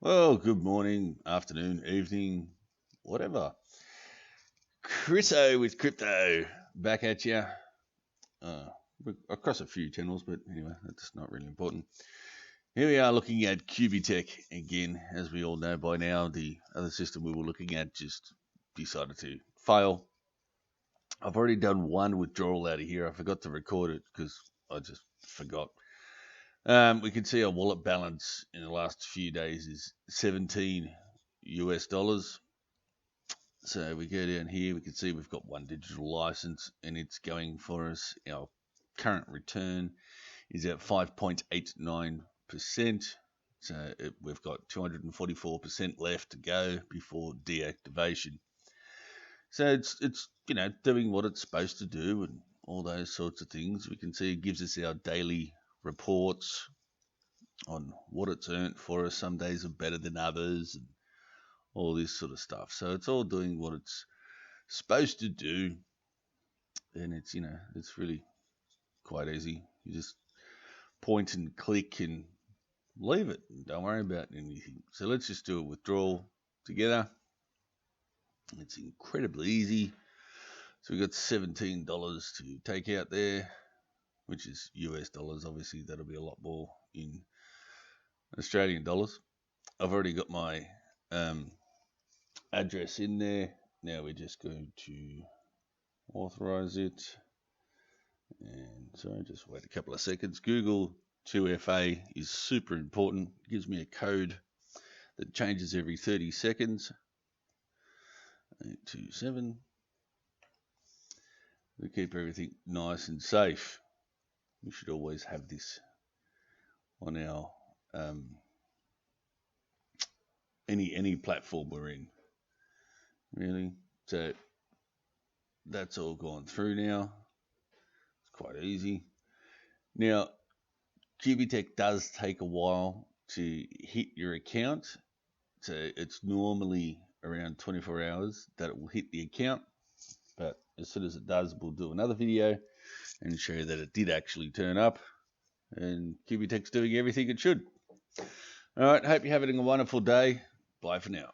Well, good morning, afternoon, evening, whatever. Chriso with crypto, back at you. Uh, across a few channels, but anyway, that's not really important. Here we are looking at qubittech again. As we all know by now, the other system we were looking at just decided to fail. I've already done one withdrawal out of here. I forgot to record it because I just forgot. We can see our wallet balance in the last few days is 17 US dollars. So we go down here, we can see we've got one digital license and it's going for us. Our current return is at 5.89%. So we've got 244% left to go before deactivation. So it's doing what it's supposed to do and all those sorts of things. We can see it gives us our daily reports on what it's earned for us. Some days are better than others and all this sort of stuff. So it's all doing what it's supposed to do, and it's really quite easy. You just point and click and leave it. Don't worry about anything. So let's just do a withdrawal together. It's incredibly easy. So we got $17 to take out there, which is US dollars. Obviously that'll be a lot more in Australian dollars. I've already got my address in there. Now we're just going to authorize it. And so just wait a couple of seconds. Google 2FA is super important. It gives me a code that changes every 30 seconds. 827. We keep everything nice and safe. We should always have this on our any platform we're in. Really. So that's all gone through now. It's quite easy. Now, qubittech does take a while to hit your account. So it's normally around 24 hours that it will hit the account. But as soon as it does, we'll do another video and show you that it did actually turn up. And qubittech's doing everything it should. All right, hope you're having a wonderful day. Bye for now.